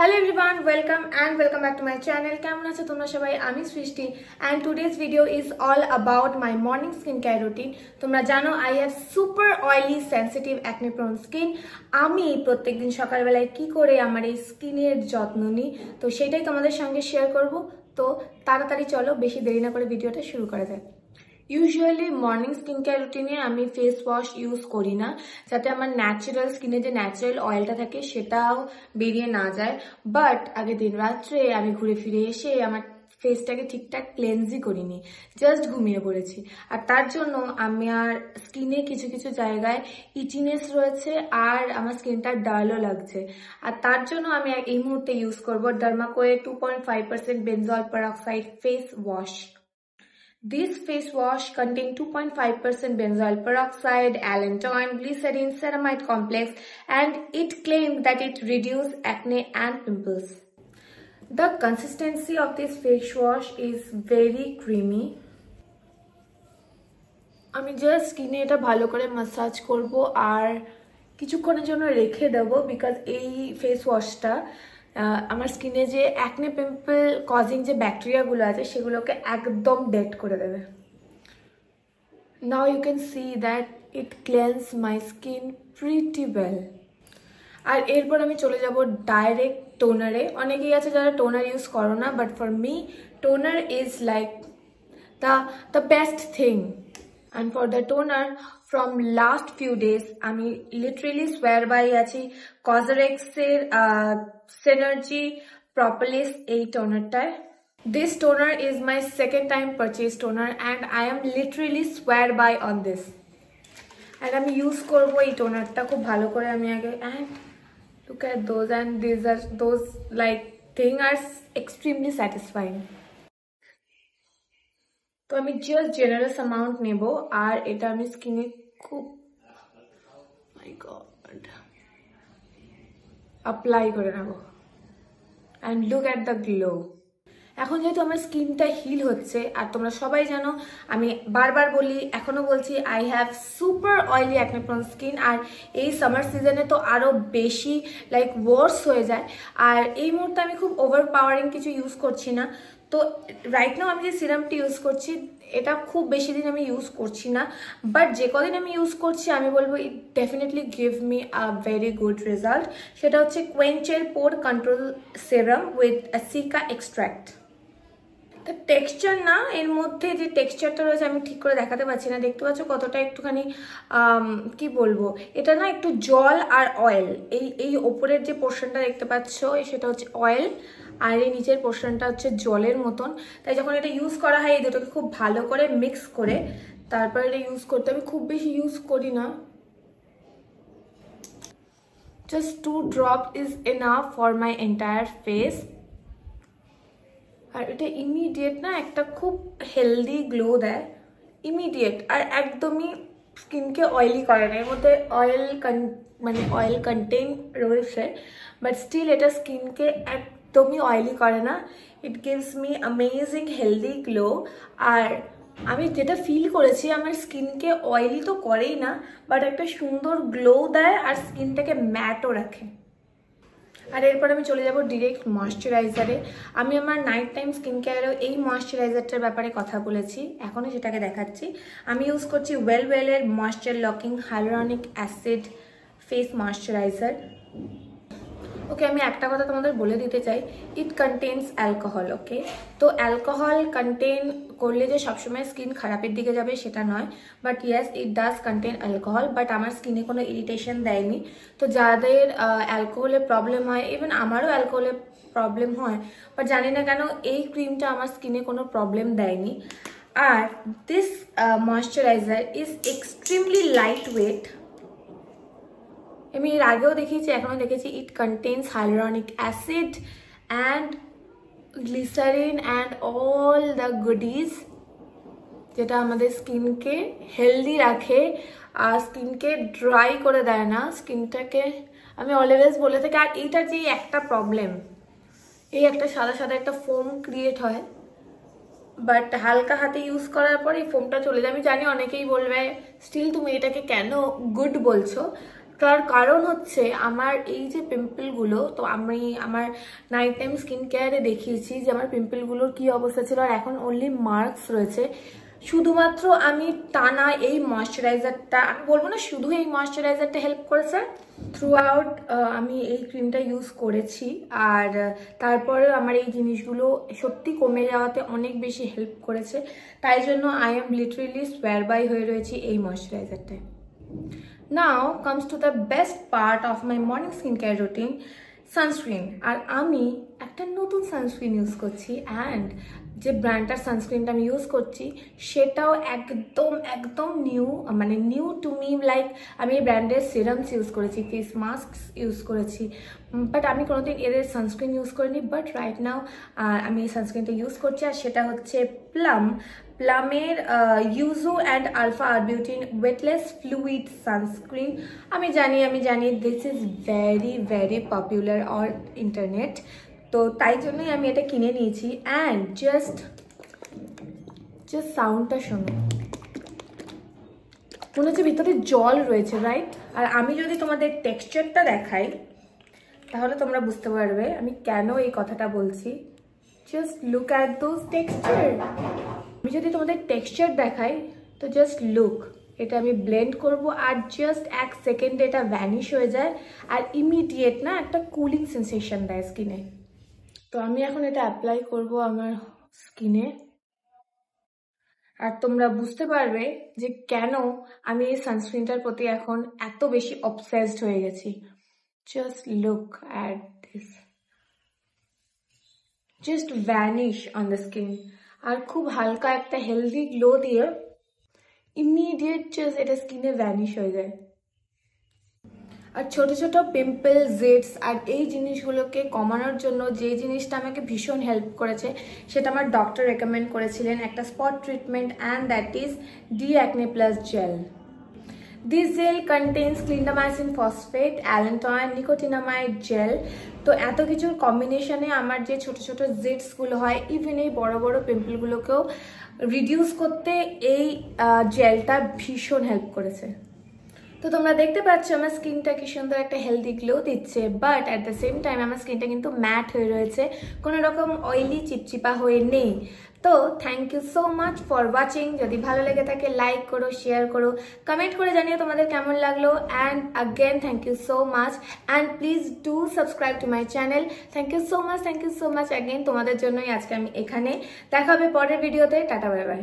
Hello everyone, welcome back to my channel. কেমন আছো তোমরা সবাই? আমি সৃষ্টি and today's video is all about my morning skincare routine. তোমরা জানো I have super oily sensitive acne prone skin. আমি প্রত্যেকদিন সকালবেলায় কি করে আমার এই স্কিনের যত্ন নিই তো সেটাই তোমাদের সঙ্গে শেয়ার করব। তো তাড়াতাড়ি চলো, বেশি দেরি না করে ভিডিওটা শুরু করা যাক। ইউজুয়ালি মর্নিং স্কিন কেয়ার রুটিনে আমি ফেস ওয়াশ ইউজ করি না, যাতে আমার ন্যাচারাল স্কিনে যে ন্যাচারাল অয়েলটা থাকে সেটাও বেরিয়ে না যায়। বাট আগে দিন রাত্রে আমি ঘুরে ফিরে এসে আমার ফেসটাকে ঠিকঠাক ক্লেন্সই করিনি, জাস্ট ঘুমিয়ে পড়েছি। আর তার জন্য আমার স্কিনে কিছু কিছু জায়গায় ইচিনেস রয়েছে আর আমার স্কিনটা ডালও লাগছে। আর তার জন্য আমি এই মুহূর্তে ইউজ করবো ডার্মাকোয়ে 2.5% benzoyl peroxide face wash. This face wash contains 2.5% benzoyl peroxide, allantoin, glycerin, ceramide complex, and it claims that it reduces acne and pimples. The consistency of this face wash is very creamy. আমি just স্কিনে এটা ভালো করে massage করব আর কিছুক্ষণের জন্য রেখে দেবো, বিকজ এই ফেস ওয়াশটা আমার স্কিনে যে অ্যাকনে পিম্পল কজিং যে ব্যাকটেরিয়াগুলো আছে সেগুলোকে একদম ডেড করে দেবে। Now you can see that it cleanse my skin pretty well. আর এরপর আমি চলে যাব ডাইরেক্ট টোনারে। অনেকেই আছে যারা টোনার ইউজ করো না, but for me toner is like the best thing. And for the toner, from last few days, আমি literally swear by আছি Cosrx এর Synergy Propolis এই tonerটায়। This toner is my second time purchase toner and I am literally swear by on this. And আমি use করবো এই tonerটা খুব ভালো করে। আমি আগে and look at those, and these are those like thing are extremely satisfying. তো আমি জাস্ট জেনারেস অ্যামাউন্ট নেব আর এটা আমি স্কিনে খুব মাই গড অ্যাপ্লাই করে নেব and look at the glow. এখন যেহেতু আমার স্কিনটা হিল হচ্ছে, আর তোমরা সবাই জানো আমি বারবার বলি, এখনো বলছি, I have super oily acne prone skin. আর এই সামার সিজনে তো আরও বেশি লাইক ওয়ার্স হয়ে যায়। আর এই মুহূর্তে আমি খুব ওভার পাওয়ারিং কিছু ইউজ করছি না। তো রাইট নাও আমি যে সিরামটি ইউজ করছি এটা খুব বেশি দিন আমি ইউজ করছি না, বাট যে কদিন আমি ইউজ করছি আমি বলবো it definitely give me a very good result. সেটা হচ্ছে কোয়েঞ্চের pore control serum with cica extract. তো টেক্সচার না, এর মধ্যে যে টেক্সচারটা রয়েছে আমি ঠিক করে দেখাতে পারছি না, দেখতে পাচ্ছ কতটা একটুখানি কি বলবো, এটা না একটু জল আর অয়েল। এই ওপরের যে পোর্শনটা দেখতে পাচ্ছ সেটা হচ্ছে অয়েল আর এই নিচের পোর্শনটা হচ্ছে জলের মতন। তাই যখন এটা ইউজ করা হয় এই দুটোকে খুব ভালো করে মিক্স করে তারপর এটা ইউজ করতে হবে। খুব বেশি ইউজ করি না, just 2 drop is enough for my entire face. আর এটা ইমিডিয়েট না একটা খুব হেলদি গ্লো দেয়, ইমিডিয়েট। আর একদমই স্কিনকে অয়েলি করে না, এর মধ্যে অয়েল কন্টেন্ট রয়েছে, বাট স্টিল এটা স্কিনকে একদমই অয়েলি করে না। It gives me amazing healthy glow. আর আমি যেটা ফিল করেছি আমার স্কিনকে অয়েলি তো করেই না, বাট একটা সুন্দর গ্লো দেয় আর স্কিনটাকে ম্যাটও রাখে। আর এরপর আমি চলে যাব ডিরেক্ট ময়শ্চারাইজারে। আমি আমার নাইট টাইম স্কিন কেয়ারেও এই ময়শ্চারাইজারটার ব্যাপারে কথা বলেছি, এখনও সেটাকে দেখাচ্ছি। আমি ইউজ করছি ওয়েলের moisture locking hyaluronic acid face moisturiser. Okay, আমি একটা কথা তোমাদের বলে দিতে চাই, ইট কন্টেন্স অ্যালকোহল। ওকে, তো অ্যালকোহল কন্টেন করলে যে সবসময় স্কিন খারাপের দিকে যাবে সেটা নয়, but yes it does contain alcohol. But আমার স্কিনে কোনো ইরিটেশন দেয়নি। তো যাদের অ্যালকোহলের প্রবলেম হয়, ইভেন আমারও অ্যালকোহলের প্রবলেম হয়, বাট জানি না কেন এই ক্রিমটা আমার স্কিনে কোনো প্রবলেম দেয়নি। আর this moisturiser is extremely lightweight. আমি এর আগেও দেখিয়েছি, এখনও দেখেছি, it contains hyaluronic acid and glycerin and all the goodies, যেটা আমাদের স্কিনকে হেলদি রাখে আর স্কিনকে ড্রাই করে দেয় না। স্কিনটাকে আমি অলওয়েজ বলে থাকি। আর এইটার যে একটা প্রবলেম, এই একটা সাদা সাদা একটা ফোম ক্রিয়েট হয়, বাট হালকা হাতে ইউজ করার পর এই ফোমটা চলে যায়। আমি জানি অনেকেই বলবে স্টিল তুমি এটাকে কেন গুড বলছো, তার কারণ হচ্ছে আমার এই যে পিম্পলগুলো, তো আমি আমার নাইট টাইম স্কিন কেয়ারে দেখিয়েছি যে আমার পিম্পলগুলোর কি অবস্থা ছিল, আর এখন অনলি মার্কস রয়েছে। শুধুমাত্র আমি টানা এই ময়শ্চারাইজারটা, আমি বলবো না শুধু এই ময়শ্চারাইজারটা হেল্প করেছে, থ্রু আউট আমি এই ক্রিমটা ইউজ করেছি, আর তারপরে আমার এই জিনিসগুলো সত্যি কমে যাওয়াতে অনেক বেশি হেল্প করেছে। তাই জন্য I am literally swear by হয়ে রয়েছি এই ময়শ্চারাইজারটায়। Now comes to the best part of my morning skincare routine, sunscreen. আর আমি একটা নতুন সানস্ক্রিন ইউজ করছি, অ্যান্ড যে ব্র্যান্ডটার সানস্ক্রিনটা আমি ইউজ করছি সেটাও একদম একদম নিউ, মানে নিউ টু মি। লাইক আমি এই ব্র্যান্ডের সিরামস ইউজ করেছি, ফেস মাস্ক ইউজ করেছি, বাট আমি কোনোদিন এদের সানস্ক্রিন ইউজ করিনি। বাট রাইট নাও আমি এই সানস্ক্রিনটা ইউজ করছি, আর সেটা হচ্ছে প্লামের yuzu and alpha arbutin weightless fluid sunscreen. আমি জানি this is very very popular on internet, তো তাই জন্যই আমি এটা কিনে নিয়েছি। অ্যান্ড জাস্ট সাউন্ডটা শোনো, মনে হচ্ছে ভিতরে জল রয়েছে, রাইট? আর আমি যদি তোমাদের টেক্সচারটা দেখাই তাহলে তোমরা বুঝতে পারবে আমি কেন এই কথাটা বলছি। Just look at those texture. আমি যদি তোমাদের টেক্সচার দেখাই তো জাস্ট লুক, এটা আমি ব্লেন্ড করব আর জাস্ট 1 সেকেন্ডে এটা ভ্যানিশ হয়ে যায়, আর ইমিডিয়েট না একটা কুলিং সেন্সেশন দেয় স্কিনে। তো আমি এখন এটা অ্যাপ্লাই করব আমার স্কিনে, আর তোমরা বুঝতে পারবে যে কেন আমি এই সানস্ক্রিনটার প্রতি এখন এত বেশি অবসেসড হয়ে গেছি। Just look at this, just vanish on the skin, আর খুব হালকা একটা হেলদি গ্লো দিয়ে ইমিডিয়েট জাস্ট এটা স্কিনে ভ্যানিশ হয়ে যায়। আর ছোট ছোট পিম্পল, জেডস আর এই জিনিসগুলোকে কমানোর জন্য যে জিনিসটা আমাকে ভীষণ হেল্প করেছে সেটা আমার ডক্টর রেকমেন্ড করেছিলেন, একটা spot treatment, and that is D-Acne Plus Gel. This gel contains clindamycin phosphate, allantoin, nicotinamide gel. তো এত কিছুর কম্বিনেশনে আমার যে ছোট ছোট জেডসগুলো হয়, ইভেন এই বড় বড় পিম্পলগুলোকেও রিডিউস করতে এই জেলটা ভীষণ হেল্প করেছে। তো তোমরা দেখতে পাচ্ছ আমার স্কিনটা কি সুন্দর একটা হেলদি গ্লো দিচ্ছে, but at the same time আমার স্কিনটা কিন্তু ম্যাট হয়ে রয়েছে, কোনো রকম অয়েলি চিপচিপা হয়ে নেই। তো thank you so much for watching. যদি ভালো লেগে থাকে লাইক করো, শেয়ার করো, কমেন্ট করে জানিও তোমাদের কেমন লাগলো। And again thank you so much, and please do subscribe to my channel. Thank you so much again, তোমাদের জন্যই আজকে আমি এখানে। দেখা হবে পরের ভিডিওতে। Tata, bye by.